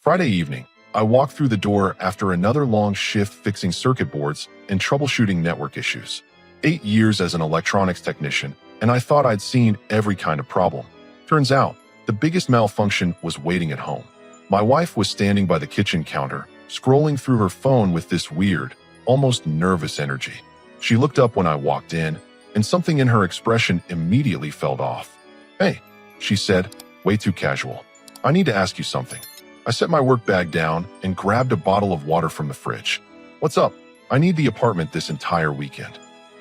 Friday evening, I walked through the door after another long shift fixing circuit boards and troubleshooting network issues. 8 years as an electronics technician, and I thought I'd seen every kind of problem. Turns out, the biggest malfunction was waiting at home. My wife was standing by the kitchen counter, scrolling through her phone with this weird, almost nervous energy. She looked up when I walked in, and something in her expression immediately fell off. "Hey," she said, way too casual. "I need to ask you something." I set my work bag down and grabbed a bottle of water from the fridge. "What's up? I need the apartment this entire weekend."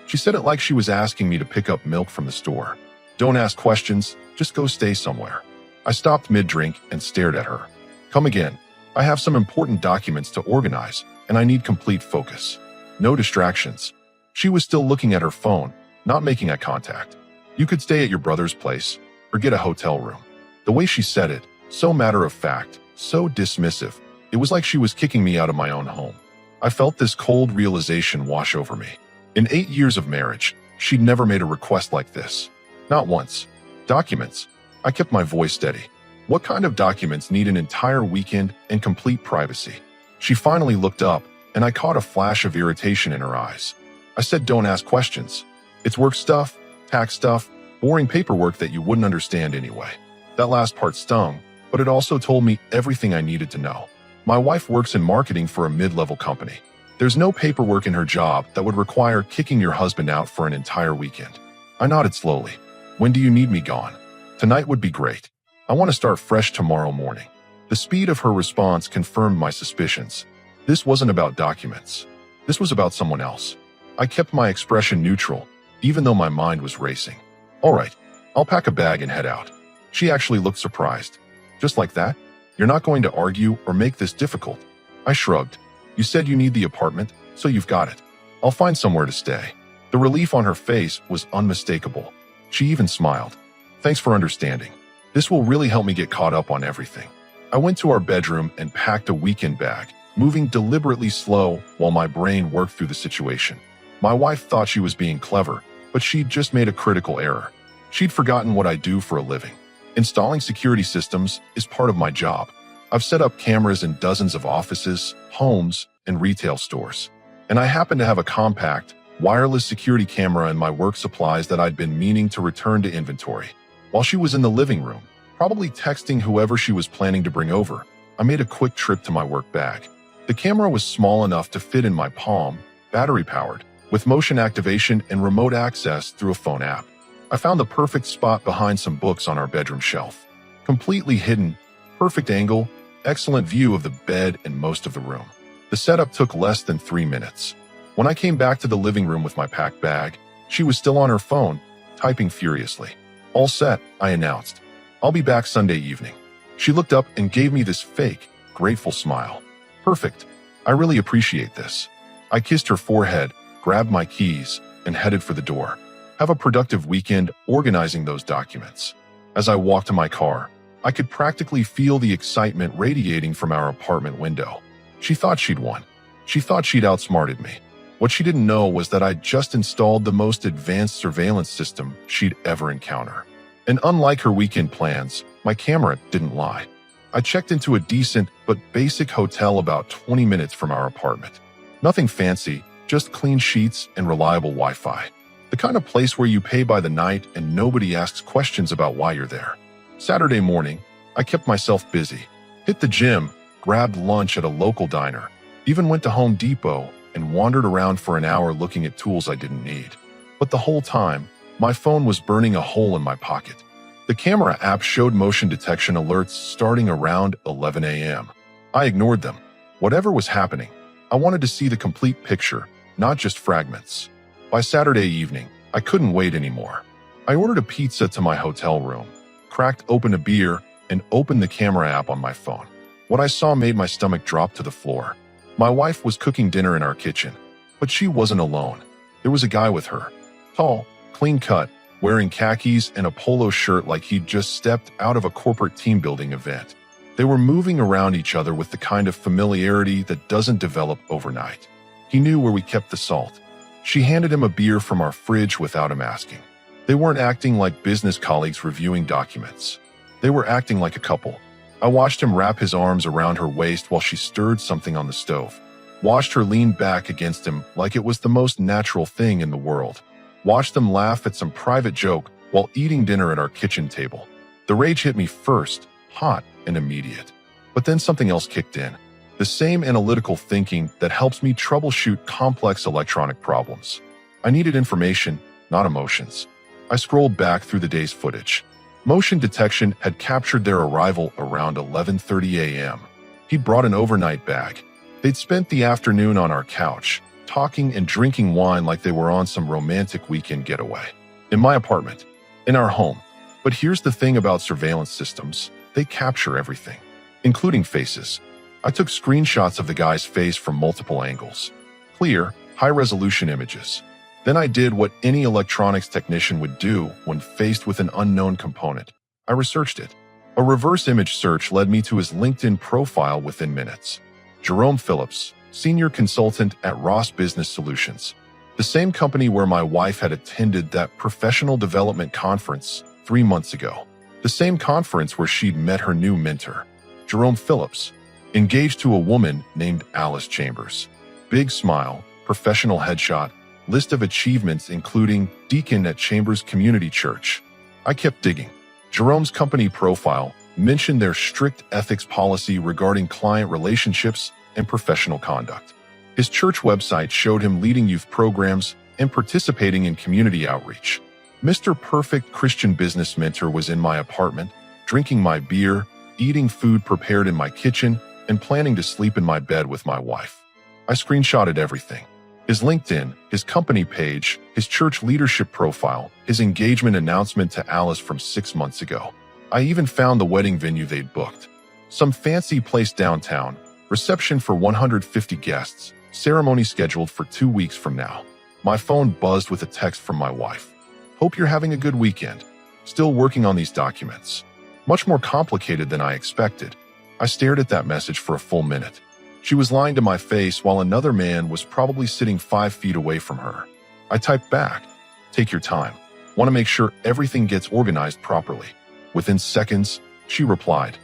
She said it like she was asking me to pick up milk from the store. "Don't ask questions, just go stay somewhere." I stopped mid-drink and stared at her. "Come again. I have some important documents to organize, and I need complete focus. No distractions." She was still looking at her phone, not making eye contact. "You could stay at your brother's place, or get a hotel room." The way she said it, so matter-of-fact, so dismissive, it was like she was kicking me out of my own home. I felt this cold realization wash over me. In 8 years of marriage, she'd never made a request like this. Not once. Documents. I kept my voice steady. What kind of documents need an entire weekend and complete privacy? She finally looked up, and I caught a flash of irritation in her eyes. I said, "Don't ask questions. It's work stuff, tax stuff, boring paperwork that you wouldn't understand anyway." That last part stung, but it also told me everything I needed to know. My wife works in marketing for a mid-level company. There's no paperwork in her job that would require kicking your husband out for an entire weekend. I nodded slowly. "When do you need me gone?" "Tonight would be great. I want to start fresh tomorrow morning." The speed of her response confirmed my suspicions. This wasn't about documents. This was about someone else. I kept my expression neutral, even though my mind was racing. "All right, I'll pack a bag and head out." She actually looked surprised. "Just like that? You're not going to argue or make this difficult?" I shrugged. "You said you need the apartment, so you've got it. I'll find somewhere to stay." The relief on her face was unmistakable. She even smiled. "Thanks for understanding. This will really help me get caught up on everything." I went to our bedroom and packed a weekend bag, moving deliberately slow while my brain worked through the situation. My wife thought she was being clever, but she'd just made a critical error. She'd forgotten what I do for a living. Installing security systems is part of my job. I've set up cameras in dozens of offices, homes, and retail stores. And I happen to have a compact, wireless security camera in my work supplies that I'd been meaning to return to inventory. While she was in the living room, probably texting whoever she was planning to bring over, I made a quick trip to my work bag. The camera was small enough to fit in my palm, battery-powered, with motion activation and remote access through a phone app. I found the perfect spot behind some books on our bedroom shelf. Completely hidden, perfect angle, excellent view of the bed and most of the room. The setup took less than 3 minutes. When I came back to the living room with my packed bag, she was still on her phone, typing furiously. "All set," I announced. "I'll be back Sunday evening." She looked up and gave me this fake, grateful smile. "Perfect. I really appreciate this." I kissed her forehead, grabbed my keys, and headed for the door. Have a productive weekend organizing those documents. As I walked to my car, I could practically feel the excitement radiating from our apartment window. She thought she'd won. She thought she'd outsmarted me. What she didn't know was that I'd just installed the most advanced surveillance system she'd ever encounter. And unlike her weekend plans, my camera didn't lie. I checked into a decent but basic hotel about 20 minutes from our apartment. Nothing fancy, just clean sheets and reliable Wi-Fi. The kind of place where you pay by the night and nobody asks questions about why you're there. Saturday morning, I kept myself busy. Hit the gym, grabbed lunch at a local diner, even went to Home Depot and wandered around for an hour looking at tools I didn't need. But the whole time, my phone was burning a hole in my pocket. The camera app showed motion detection alerts starting around 11 a.m. I ignored them. Whatever was happening, I wanted to see the complete picture, not just fragments. By Saturday evening, I couldn't wait anymore. I ordered a pizza to my hotel room, cracked open a beer, and opened the camera app on my phone. What I saw made my stomach drop to the floor. My wife was cooking dinner in our kitchen, but she wasn't alone. There was a guy with her. Tall, clean-cut, wearing khakis and a polo shirt like he'd just stepped out of a corporate team-building event. They were moving around each other with the kind of familiarity that doesn't develop overnight. He knew where we kept the salt. She handed him a beer from our fridge without him asking. They weren't acting like business colleagues reviewing documents. They were acting like a couple. I watched him wrap his arms around her waist while she stirred something on the stove. Watched her lean back against him like it was the most natural thing in the world. Watched them laugh at some private joke while eating dinner at our kitchen table. The rage hit me first, hot and immediate. But then something else kicked in. The same analytical thinking that helps me troubleshoot complex electronic problems. I needed information, not emotions. I scrolled back through the day's footage. Motion detection had captured their arrival around 11:30 a.m. He'd brought an overnight bag. They'd spent the afternoon on our couch, talking and drinking wine like they were on some romantic weekend getaway. In my apartment, in our home. But here's the thing about surveillance systems. They capture everything, including faces. I took screenshots of the guy's face from multiple angles. Clear, high-resolution images. Then I did what any electronics technician would do when faced with an unknown component. I researched it. A reverse image search led me to his LinkedIn profile within minutes. Jerome Phillips, senior consultant at Ross Business Solutions, the same company where my wife had attended that professional development conference 3 months ago. The same conference where she'd met her new mentor. Jerome Phillips, engaged to a woman named Alice Chambers. Big smile, professional headshot, list of achievements including deacon at Chambers Community Church. I kept digging. Jerome's company profile mentioned their strict ethics policy regarding client relationships and professional conduct. His church website showed him leading youth programs and participating in community outreach. Mr. Perfect Christian Business Mentor was in my apartment, drinking my beer, eating food prepared in my kitchen, and planning to sleep in my bed with my wife. I screenshotted everything. His LinkedIn, his company page, his church leadership profile, his engagement announcement to Alice from 6 months ago. I even found the wedding venue they'd booked. Some fancy place downtown, reception for 150 guests, ceremony scheduled for 2 weeks from now. My phone buzzed with a text from my wife. Hope you're having a good weekend. Still working on these documents. Much more complicated than I expected. I stared at that message for a full minute. She was lying to my face while another man was probably sitting 5 feet away from her. I typed back, "Take your time. Want to make sure everything gets organized properly." Within seconds, she replied,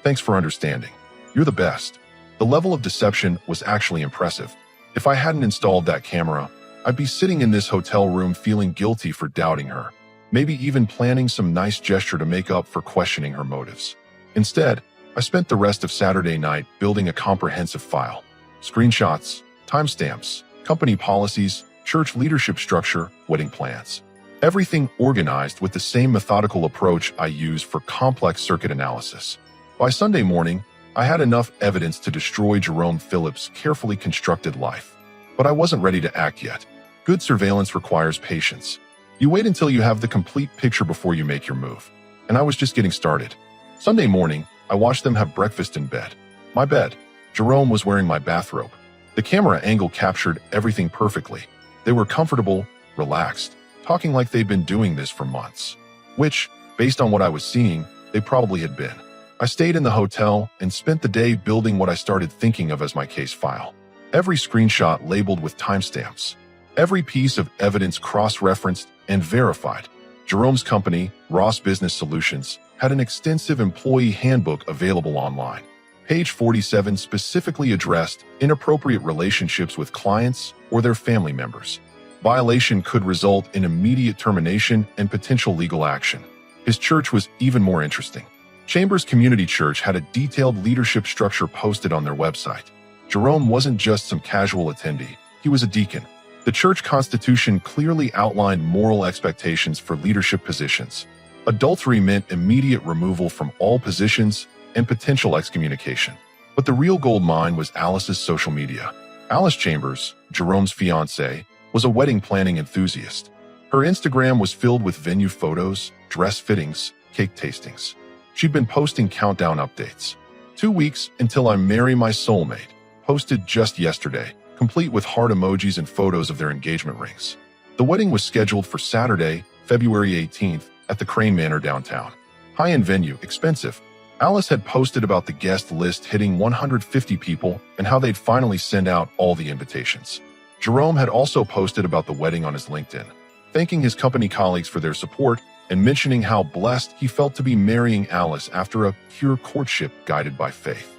"Thanks for understanding. You're the best." The level of deception was actually impressive. If I hadn't installed that camera, I'd be sitting in this hotel room feeling guilty for doubting her, maybe even planning some nice gesture to make up for questioning her motives. Instead, I spent the rest of Saturday night building a comprehensive file. Screenshots, timestamps, company policies, church leadership structure, wedding plans. Everything organized with the same methodical approach I use for complex circuit analysis. By Sunday morning, I had enough evidence to destroy Jerome Phillips' carefully constructed life. But I wasn't ready to act yet. Good surveillance requires patience. You wait until you have the complete picture before you make your move. And I was just getting started. Sunday morning, I watched them have breakfast in bed. My bed. Jerome was wearing my bathrobe. The camera angle captured everything perfectly. They were comfortable, relaxed, talking like they'd been doing this for months. Which, based on what I was seeing, they probably had been. I stayed in the hotel and spent the day building what I started thinking of as my case file. Every screenshot labeled with timestamps. Every piece of evidence cross-referenced and verified. Jerome's company, Ross Business Solutions, had an extensive employee handbook available online. Page 47 specifically addressed inappropriate relationships with clients or their family members. Violation could result in immediate termination and potential legal action. His church was even more interesting. Chambers Community Church had a detailed leadership structure posted on their website. Jerome wasn't just some casual attendee, he was a deacon. The church constitution clearly outlined moral expectations for leadership positions. Adultery meant immediate removal from all positions and potential excommunication. But the real gold mine was Alice's social media. Alice Chambers, Jerome's fiancée, was a wedding planning enthusiast. Her Instagram was filled with venue photos, dress fittings, cake tastings. She'd been posting countdown updates. 2 weeks until I marry my soulmate, posted just yesterday, complete with heart emojis and photos of their engagement rings. The wedding was scheduled for Saturday, February 18th, at the Crane Manor downtown. High-end venue, expensive. Alice had posted about the guest list hitting 150 people and how they'd finally send out all the invitations. Jerome had also posted about the wedding on his LinkedIn, thanking his company colleagues for their support and mentioning how blessed he felt to be marrying Alice after a pure courtship guided by faith.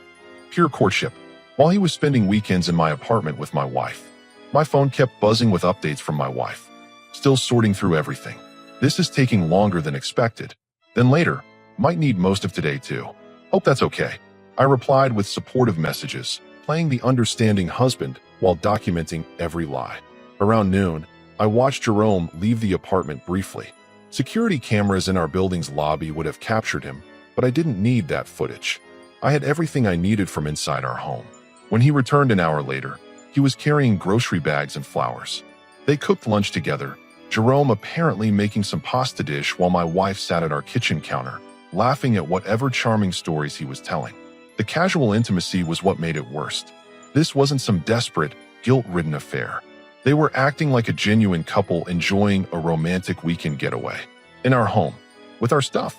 Pure courtship. While he was spending weekends in my apartment with my wife, my phone kept buzzing with updates from my wife. Still sorting through everything. This is taking longer than expected. Then later, might need most of today too. Hope that's okay. I replied with supportive messages, playing the understanding husband while documenting every lie. Around noon, I watched Jerome leave the apartment briefly. Security cameras in our building's lobby would have captured him, but I didn't need that footage. I had everything I needed from inside our home. When he returned an hour later, he was carrying grocery bags and flowers. They cooked lunch together, Jerome apparently making some pasta dish while my wife sat at our kitchen counter, laughing at whatever charming stories he was telling. The casual intimacy was what made it worst. This wasn't some desperate, guilt-ridden affair. They were acting like a genuine couple enjoying a romantic weekend getaway. In our home, with our stuff,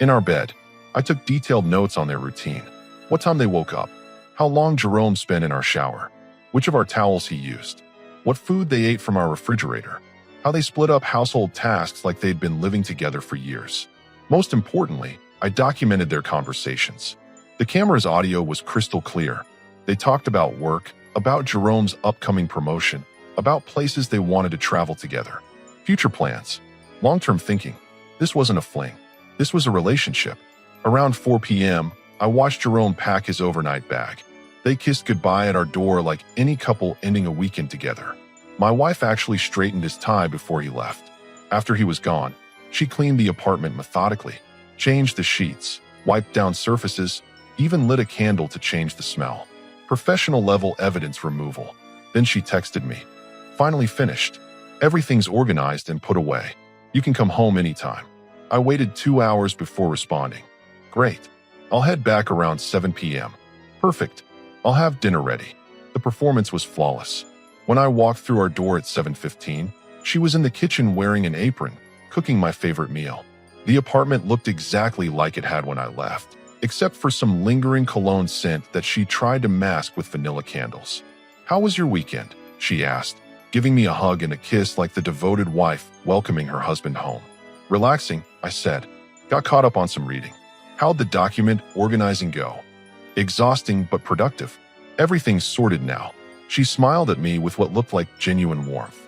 in our bed. I took detailed notes on their routine. What time they woke up, how long Jerome spent in our shower, which of our towels he used, what food they ate from our refrigerator, how they split up household tasks like they'd been living together for years. Most importantly, I documented their conversations. The camera's audio was crystal clear. They talked about work, about Jerome's upcoming promotion, about places they wanted to travel together, future plans, long-term thinking. This wasn't a fling. This was a relationship. Around 4 p.m., I watched Jerome pack his overnight bag. They kissed goodbye at our door like any couple ending a weekend together. My wife actually straightened his tie before he left. After he was gone, she cleaned the apartment methodically, changed the sheets, wiped down surfaces, even lit a candle to change the smell. Professional-level evidence removal. Then she texted me. Finally finished. Everything's organized and put away. You can come home anytime. I waited 2 hours before responding. Great. I'll head back around 7 p.m. Perfect. I'll have dinner ready. The performance was flawless. When I walked through our door at 7:15, she was in the kitchen wearing an apron, cooking my favorite meal. The apartment looked exactly like it had when I left, except for some lingering cologne scent that she tried to mask with vanilla candles. How was your weekend? She asked, giving me a hug and a kiss like the devoted wife welcoming her husband home. Relaxing, I said. Got caught up on some reading. How'd the document organizing go? Exhausting but productive. Everything's sorted now. She smiled at me with what looked like genuine warmth.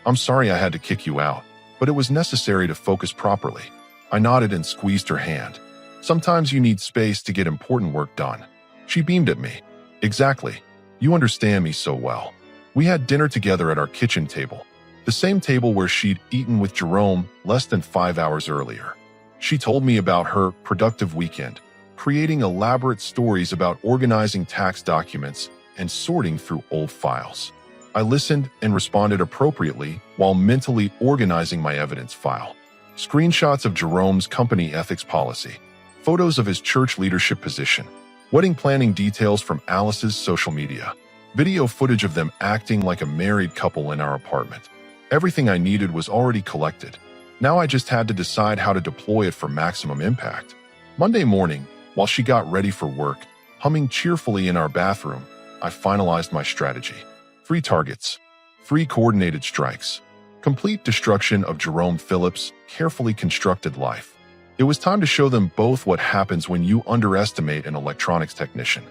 I'm sorry I had to kick you out, but it was necessary to focus properly. I nodded and squeezed her hand. Sometimes you need space to get important work done. She beamed at me. Exactly. You understand me so well. We had dinner together at our kitchen table, the same table where she'd eaten with Jerome less than 5 hours earlier. She told me about her productive weekend, creating elaborate stories about organizing tax documents and sorting through old files. I listened and responded appropriately while mentally organizing my evidence file. Screenshots of Jerome's company ethics policy, photos of his church leadership position, wedding planning details from Alice's social media, video footage of them acting like a married couple in our apartment. Everything I needed was already collected. Now I just had to decide how to deploy it for maximum impact. Monday morning, while she got ready for work, humming cheerfully in our bathroom, I finalized my strategy. 3 targets, 3 coordinated strikes, complete destruction of Jerome Phillips' carefully constructed life. It was time to show them both what happens when you underestimate an electronics technician.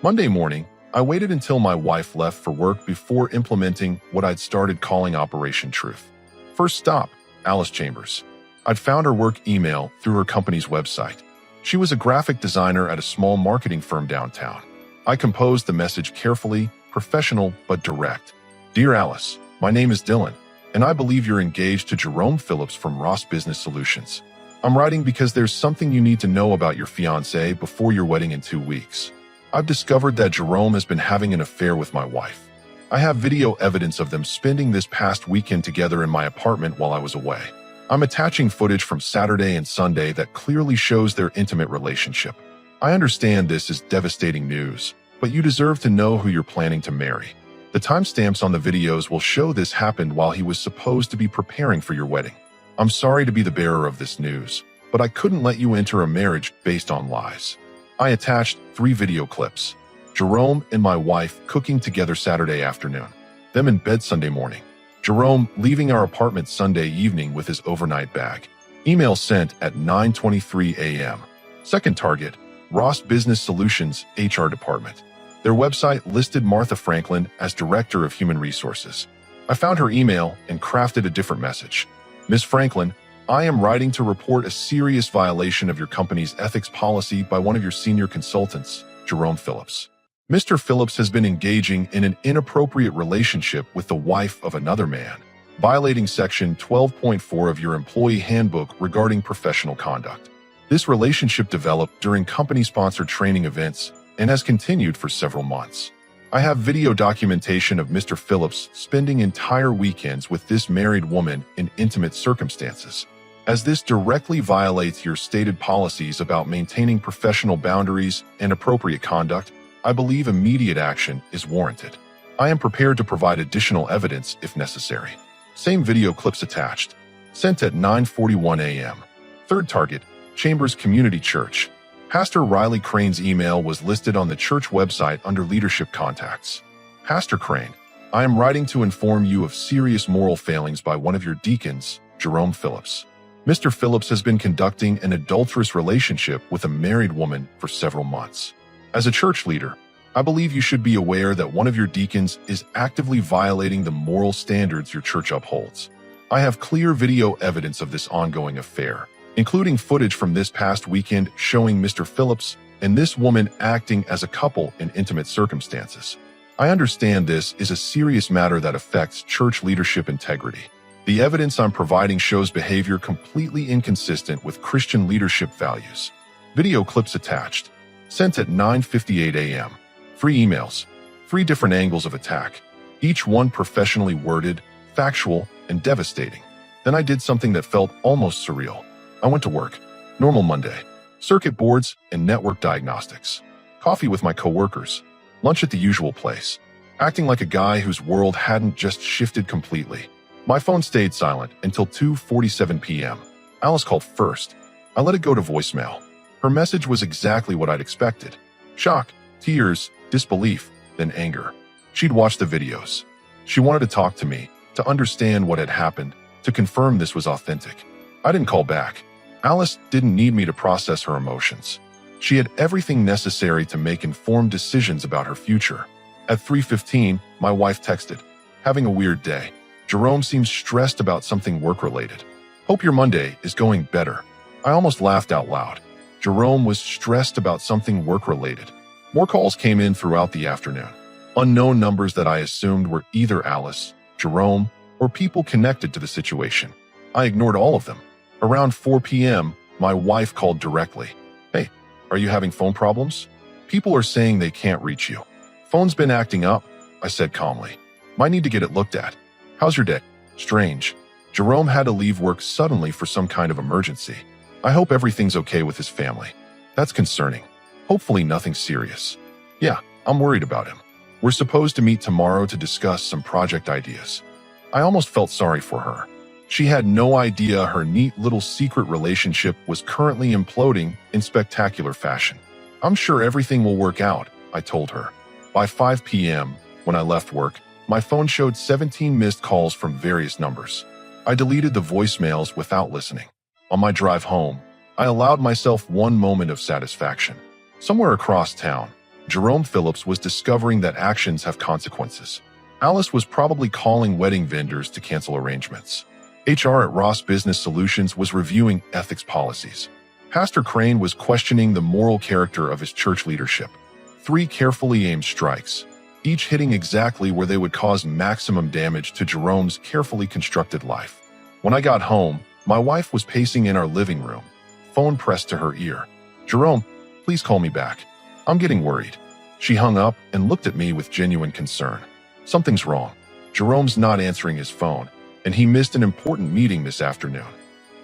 Monday morning, I waited until my wife left for work before implementing what I'd started calling Operation Truth. First stop, Alice Chambers. I'd found her work email through her company's website. She was a graphic designer at a small marketing firm downtown. I composed the message carefully, professional, but direct. Dear Alice, my name is Dylan, and I believe you're engaged to Jerome Phillips from Ross Business Solutions. I'm writing because there's something you need to know about your fiancé before your wedding in 2 weeks. I've discovered that Jerome has been having an affair with my wife. I have video evidence of them spending this past weekend together in my apartment while I was away. I'm attaching footage from Saturday and Sunday that clearly shows their intimate relationship. I understand this is devastating news, but you deserve to know who you're planning to marry. The timestamps on the videos will show this happened while he was supposed to be preparing for your wedding. I'm sorry to be the bearer of this news, but I couldn't let you enter a marriage based on lies. I attached 3 video clips. Jerome and my wife cooking together Saturday afternoon, them in bed Sunday morning, Jerome leaving our apartment Sunday evening with his overnight bag, Email sent at 9:23 a.m. Second target, Ross Business Solutions HR Department. Their website listed Martha Franklin as Director of Human Resources. I found her email and crafted a different message. Ms. Franklin, I am writing to report a serious violation of your company's ethics policy by one of your senior consultants, Jerome Phillips. Mr. Phillips has been engaging in an inappropriate relationship with the wife of another man, violating Section 12.4 of your employee handbook regarding professional conduct. This relationship developed during company-sponsored training events and has continued for several months. I have video documentation of Mr. Phillips spending entire weekends with this married woman in intimate circumstances. As this directly violates your stated policies about maintaining professional boundaries and appropriate conduct, I believe immediate action is warranted. I am prepared to provide additional evidence if necessary. Same video clips attached. Sent at 9:41 a.m. Third target, Chambers Community Church. Pastor Riley Crane's email was listed on the church website under Leadership Contacts. Pastor Crane, I am writing to inform you of serious moral failings by one of your deacons, Jerome Phillips. Mr. Phillips has been conducting an adulterous relationship with a married woman for several months. As a church leader, I believe you should be aware that one of your deacons is actively violating the moral standards your church upholds. I have clear video evidence of this ongoing affair, including footage from this past weekend showing Mr. Phillips and this woman acting as a couple in intimate circumstances. I understand this is a serious matter that affects church leadership integrity. The evidence I'm providing shows behavior completely inconsistent with Christian leadership values. Video clips attached. Sent at 9:58 a.m. Free emails. 3 different angles of attack. Each one professionally worded, factual, and devastating. Then I did something that felt almost surreal. I went to work. Normal Monday. Circuit boards and network diagnostics. Coffee with my coworkers. Lunch at the usual place. Acting like a guy whose world hadn't just shifted completely. My phone stayed silent until 2:47 p.m. Alice called first. I let it go to voicemail. Her message was exactly what I'd expected. Shock, tears, disbelief, then anger. She'd watched the videos. She wanted to talk to me, to understand what had happened, to confirm this was authentic. I didn't call back. Alice didn't need me to process her emotions. She had everything necessary to make informed decisions about her future. At 3:15, my wife texted, "Having a weird day. Jerome seems stressed about something work-related. Hope your Monday is going better." I almost laughed out loud. Jerome was stressed about something work-related. More calls came in throughout the afternoon. Unknown numbers that I assumed were either Alice, Jerome, or people connected to the situation. I ignored all of them. Around 4 p.m., my wife called directly. "Hey, are you having phone problems? People are saying they can't reach you." "Phone's been acting up," I said calmly. "Might need to get it looked at." "How's your day?" "Strange. Jerome had to leave work suddenly for some kind of emergency. I hope everything's okay with his family." "That's concerning. Hopefully nothing serious." "Yeah, I'm worried about him. We're supposed to meet tomorrow to discuss some project ideas." I almost felt sorry for her. She had no idea her neat little secret relationship was currently imploding in spectacular fashion. "I'm sure everything will work out," I told her. By 5 p.m., when I left work, my phone showed 17 missed calls from various numbers. I deleted the voicemails without listening. On my drive home, I allowed myself one moment of satisfaction. Somewhere across town, Jerome Phillips was discovering that actions have consequences. Alice was probably calling wedding vendors to cancel arrangements. HR at Ross Business Solutions was reviewing ethics policies. Pastor Crane was questioning the moral character of his church leadership. 3 carefully aimed strikes, each hitting exactly where they would cause maximum damage to Jerome's carefully constructed life. When I got home, my wife was pacing in our living room, phone pressed to her ear. "Jerome, please call me back. I'm getting worried." She hung up and looked at me with genuine concern. "Something's wrong. Jerome's not answering his phone, and he missed an important meeting this afternoon."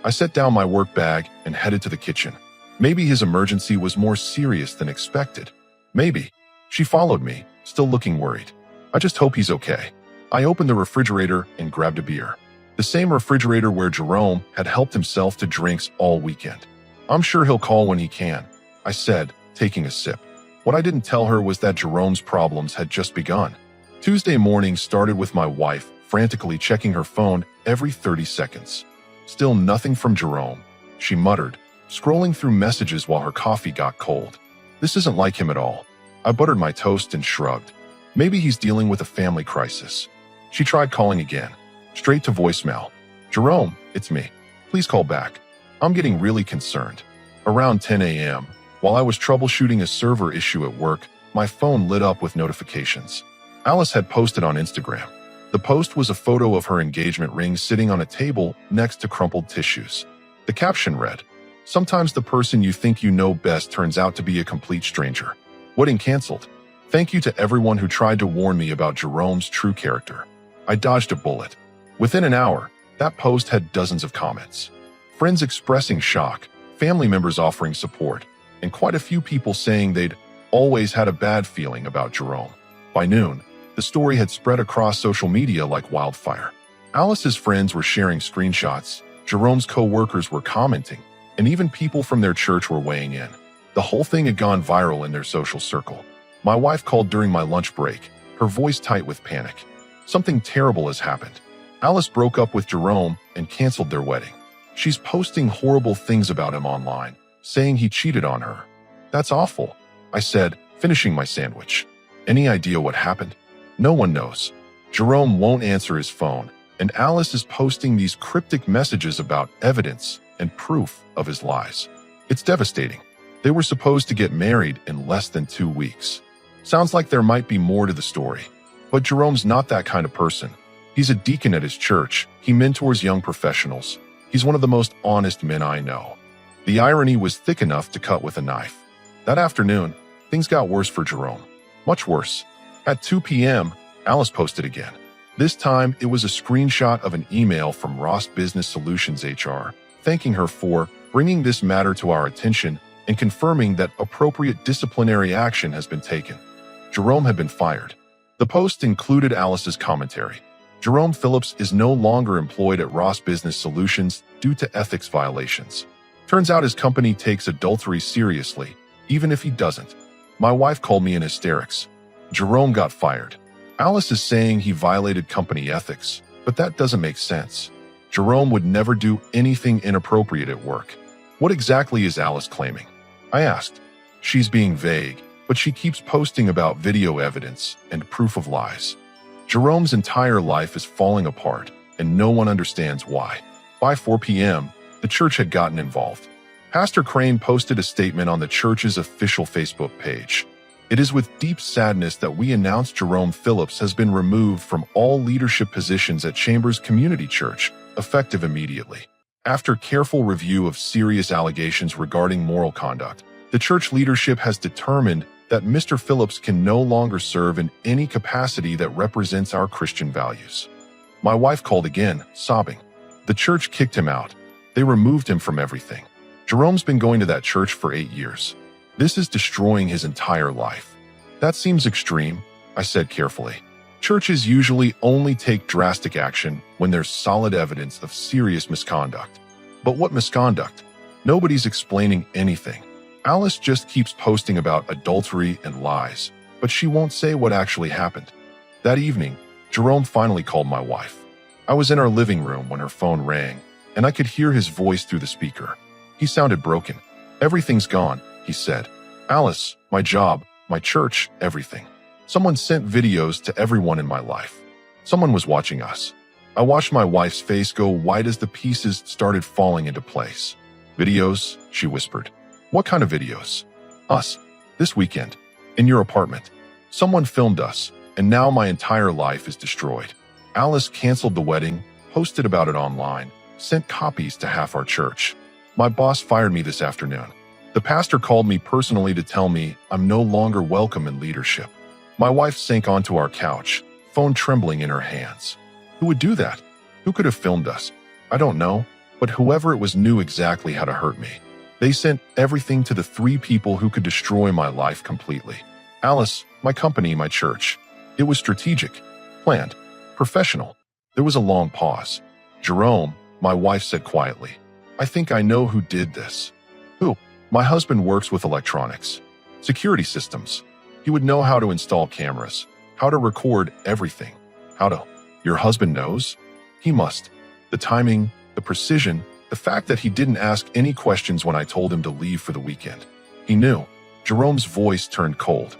I set down my work bag and headed to the kitchen. Maybe his emergency was more serious than expected. Maybe. She followed me, still looking worried. "I just hope he's okay." I opened the refrigerator and grabbed a beer. The same refrigerator where Jerome had helped himself to drinks all weekend. "I'm sure he'll call when he can," I said, taking a sip. What I didn't tell her was that Jerome's problems had just begun. Tuesday morning started with my wife frantically checking her phone every 30 seconds. Still nothing from Jerome, she muttered, scrolling through messages while her coffee got cold. This isn't like him at all. I buttered my toast and shrugged. Maybe he's dealing with a family crisis. She tried calling again, straight to voicemail. Jerome, it's me. Please call back. I'm getting really concerned. Around 10 a.m., while I was troubleshooting a server issue at work, my phone lit up with notifications. Alice had posted on Instagram. The post was a photo of her engagement ring sitting on a table next to crumpled tissues. The caption read, "Sometimes the person you think you know best turns out to be a complete stranger." Wedding canceled. Thank you to everyone who tried to warn me about Jerome's true character. I dodged a bullet. Within an hour, that post had dozens of comments. Friends expressing shock, family members offering support, and quite a few people saying they'd always had a bad feeling about Jerome. By noon, the story had spread across social media like wildfire. Alice's friends were sharing screenshots, Jerome's co-workers were commenting, and even people from their church were weighing in. The whole thing had gone viral in their social circle. My wife called during my lunch break, her voice tight with panic. Something terrible has happened. Alice broke up with Jerome and canceled their wedding. She's posting horrible things about him online, saying he cheated on her. That's awful, I said, finishing my sandwich. Any idea what happened? No one knows. Jerome won't answer his phone, and Alice is posting these cryptic messages about evidence and proof of his lies. It's devastating. They were supposed to get married in less than 2 weeks. Sounds like there might be more to the story. But Jerome's not that kind of person. He's a deacon at his church. He mentors young professionals. He's one of the most honest men I know. The irony was thick enough to cut with a knife. That afternoon, things got worse for Jerome. Much worse. At 2 p.m., Alice posted again. This time, it was a screenshot of an email from Ross Business Solutions HR, thanking her for bringing this matter to our attention and confirming that appropriate disciplinary action has been taken. Jerome had been fired. The post included Alice's commentary. Jerome Phillips is no longer employed at Ross Business Solutions due to ethics violations. Turns out his company takes adultery seriously, even if he doesn't. My wife called me in hysterics. Jerome got fired. Alice is saying he violated company ethics, but that doesn't make sense. Jerome would never do anything inappropriate at work. What exactly is Alice claiming? I asked. She's being vague, but she keeps posting about video evidence and proof of lies. Jerome's entire life is falling apart, and no one understands why. By 4 p.m., the church had gotten involved. Pastor Crane posted a statement on the church's official Facebook page. It is with deep sadness that we announce Jerome Phillips has been removed from all leadership positions at Chambers Community Church, effective immediately. After careful review of serious allegations regarding moral conduct, the church leadership has determined that Mr. Phillips can no longer serve in any capacity that represents our Christian values. My wife called again, sobbing. The church kicked him out. They removed him from everything. Jerome's been going to that church for 8 years. This is destroying his entire life. That seems extreme, I said carefully. Churches usually only take drastic action when there's solid evidence of serious misconduct. But what misconduct? Nobody's explaining anything. Alice just keeps posting about adultery and lies, but she won't say what actually happened. That evening, Jerome finally called my wife. I was in our living room when her phone rang, and I could hear his voice through the speaker. He sounded broken. Everything's gone, he said. Alice, my job, my church, everything. Someone sent videos to everyone in my life. Someone was watching us. I watched my wife's face go white as the pieces started falling into place. Videos, she whispered. What kind of videos? Us. This weekend. In your apartment. Someone filmed us, and now my entire life is destroyed. Alice canceled the wedding, posted about it online, sent copies to half our church. My boss fired me this afternoon. The pastor called me personally to tell me I'm no longer welcome in leadership. My wife sank onto our couch, phone trembling in her hands. Who would do that? Who could have filmed us? I don't know, but whoever it was knew exactly how to hurt me. They sent everything to the 3 people who could destroy my life completely. Alice, my company, my church. It was strategic, planned, professional. There was a long pause. Jerome, my wife said quietly. I think I know who did this. Who? My husband works with electronics. Security systems. He would know how to install cameras, how to record everything. How to? Your husband knows? He must. The timing, the precision, the fact that he didn't ask any questions when I told him to leave for the weekend. He knew. Jerome's voice turned cold.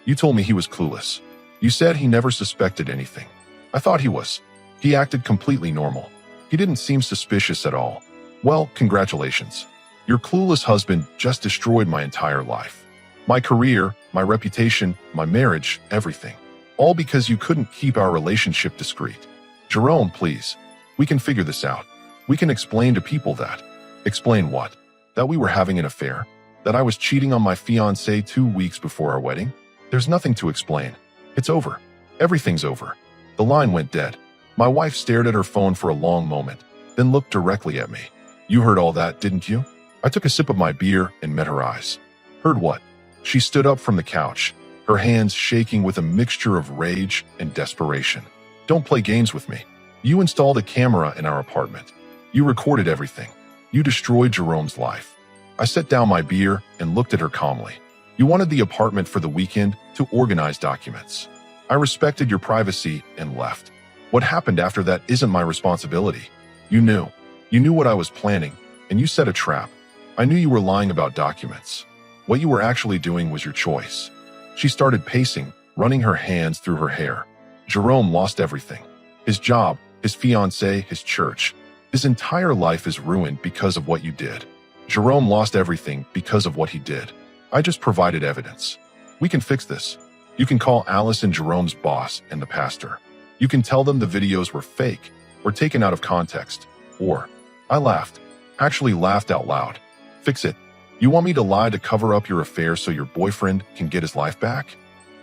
You told me he was clueless. You said he never suspected anything. I thought he was. He acted completely normal. He didn't seem suspicious at all. Well, congratulations. Your clueless husband just destroyed my entire life. My career, my reputation, my marriage, everything. All because you couldn't keep our relationship discreet. Jerome, please. We can figure this out. We can explain to people that. Explain what? That we were having an affair? That I was cheating on my fiancée 2 weeks before our wedding? There's nothing to explain. It's over. Everything's over. The line went dead. My wife stared at her phone for a long moment, then looked directly at me. You heard all that, didn't you? I took a sip of my beer and met her eyes. Heard what? She stood up from the couch, her hands shaking with a mixture of rage and desperation. Don't play games with me. You installed a camera in our apartment. You recorded everything. You destroyed Jerome's life. I set down my beer and looked at her calmly. You wanted the apartment for the weekend to organize documents. I respected your privacy and left. What happened after that isn't my responsibility. You knew. You knew what I was planning, and you set a trap. I knew you were lying about documents. What you were actually doing was your choice. She started pacing, running her hands through her hair. Jerome lost everything. His job, his fiancée, his church. His entire life is ruined because of what you did. Jerome lost everything because of what he did. I just provided evidence. We can fix this. You can call Alice and Jerome's boss and the pastor. You can tell them the videos were fake or taken out of context. Or, I laughed. Actually laughed out loud. Fix it. You want me to lie to cover up your affair so your boyfriend can get his life back?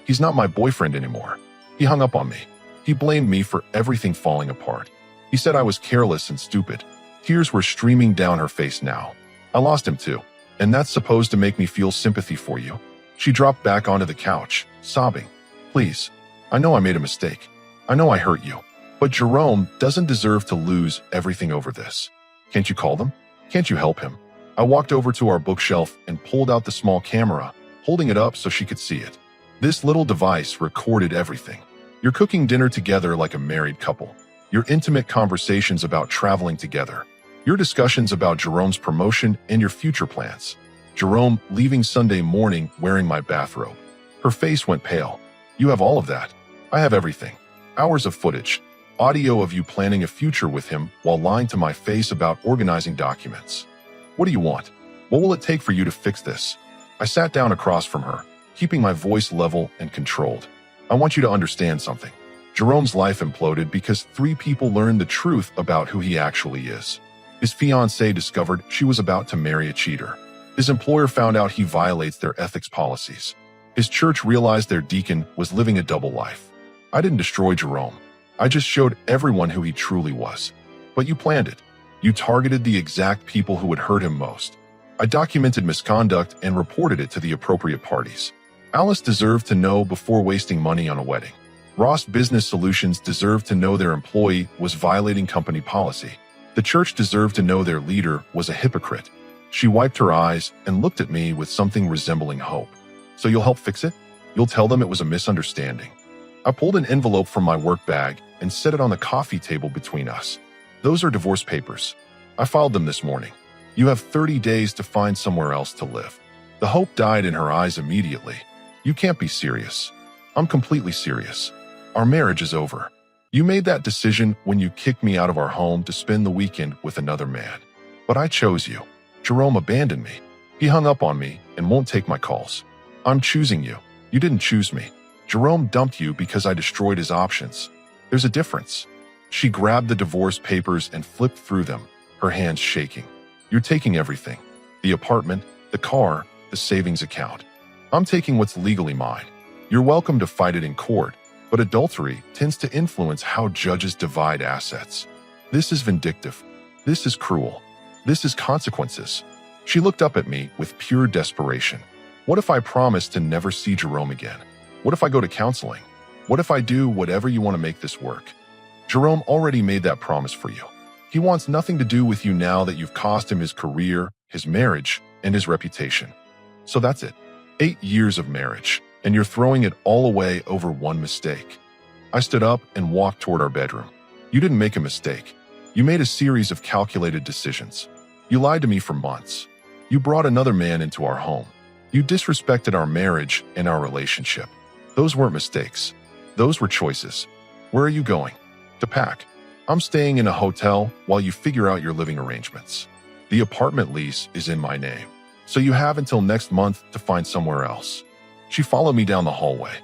He's not my boyfriend anymore. He hung up on me. He blamed me for everything falling apart. He said I was careless and stupid. Tears were streaming down her face now. I lost him too. And that's supposed to make me feel sympathy for you. She dropped back onto the couch, sobbing. Please, I know I made a mistake. I know I hurt you. But Jerome doesn't deserve to lose everything over this. Can't you call them? Can't you help him? I walked over to our bookshelf and pulled out the small camera, holding it up so she could see it. This little device recorded everything. You're cooking dinner together like a married couple. Your intimate conversations about traveling together. Your discussions about Jerome's promotion and your future plans. Jerome leaving Sunday morning wearing my bathrobe. Her face went pale. You have all of that. I have everything. Hours of footage. Audio of you planning a future with him while lying to my face about organizing documents. What do you want? What will it take for you to fix this? I sat down across from her, keeping my voice level and controlled. I want you to understand something. Jerome's life imploded because 3 people learned the truth about who he actually is. His fiancée discovered she was about to marry a cheater. His employer found out he violates their ethics policies. His church realized their deacon was living a double life. I didn't destroy Jerome. I just showed everyone who he truly was. But you planned it. You targeted the exact people who would hurt him most. I documented misconduct and reported it to the appropriate parties. Alice deserved to know before wasting money on a wedding. Ross Business Solutions deserved to know their employee was violating company policy. The church deserved to know their leader was a hypocrite. She wiped her eyes and looked at me with something resembling hope. So you'll help fix it? You'll tell them it was a misunderstanding. I pulled an envelope from my work bag and set it on the coffee table between us. Those are divorce papers. I filed them this morning. You have 30 days to find somewhere else to live. The hope died in her eyes immediately. You can't be serious. I'm completely serious. Our marriage is over. You made that decision when you kicked me out of our home to spend the weekend with another man. But I chose you. Jerome abandoned me. He hung up on me and won't take my calls. I'm choosing you. You didn't choose me. Jerome dumped you because I destroyed his options. There's a difference. She grabbed the divorce papers and flipped through them, her hands shaking. You're taking everything. The apartment, the car, the savings account. I'm taking what's legally mine. You're welcome to fight it in court, but adultery tends to influence how judges divide assets. This is vindictive. This is cruel. This is consequences. She looked up at me with pure desperation. What if I promise to never see Jerome again? What if I go to counseling? What if I do whatever you want to make this work? Jerome already made that promise for you. He wants nothing to do with you now that you've cost him his career, his marriage, and his reputation. So that's it. 8 years of marriage, and you're throwing it all away over one mistake. I stood up and walked toward our bedroom. You didn't make a mistake. You made a series of calculated decisions. You lied to me for months. You brought another man into our home. You disrespected our marriage and our relationship. Those weren't mistakes. Those were choices. Where are you going? To pack. I'm staying in a hotel while you figure out your living arrangements. The apartment lease is in my name, so you have until next month to find somewhere else. She followed me down the hallway.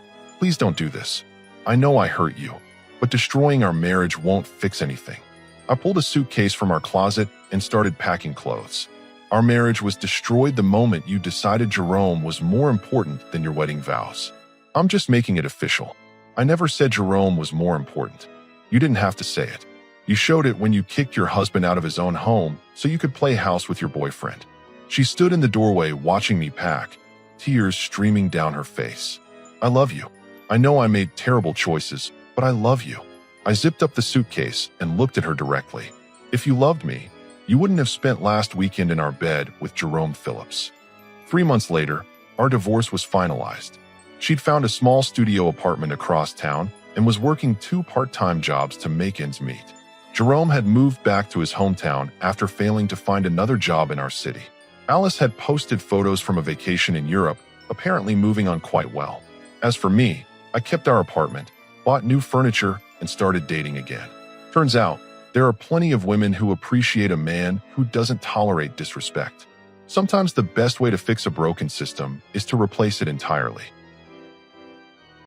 Please don't do this. I know I hurt you, but destroying our marriage won't fix anything. I pulled a suitcase from our closet and started packing clothes. Our marriage was destroyed the moment you decided Jerome was more important than your wedding vows. I'm just making it official. I never said Jerome was more important. You didn't have to say it. You showed it when you kicked your husband out of his own home so you could play house with your boyfriend. She stood in the doorway watching me pack, tears streaming down her face. I love you. I know I made terrible choices, but I love you. I zipped up the suitcase and looked at her directly. If you loved me, you wouldn't have spent last weekend in our bed with Jerome Phillips. 3 months later, our divorce was finalized. She'd found a small studio apartment across town and was working 2 part-time jobs to make ends meet. Jerome had moved back to his hometown after failing to find another job in our city. Alice had posted photos from a vacation in Europe, apparently moving on quite well. As for me, I kept our apartment, bought new furniture, and started dating again. Turns out, there are plenty of women who appreciate a man who doesn't tolerate disrespect. Sometimes the best way to fix a broken system is to replace it entirely.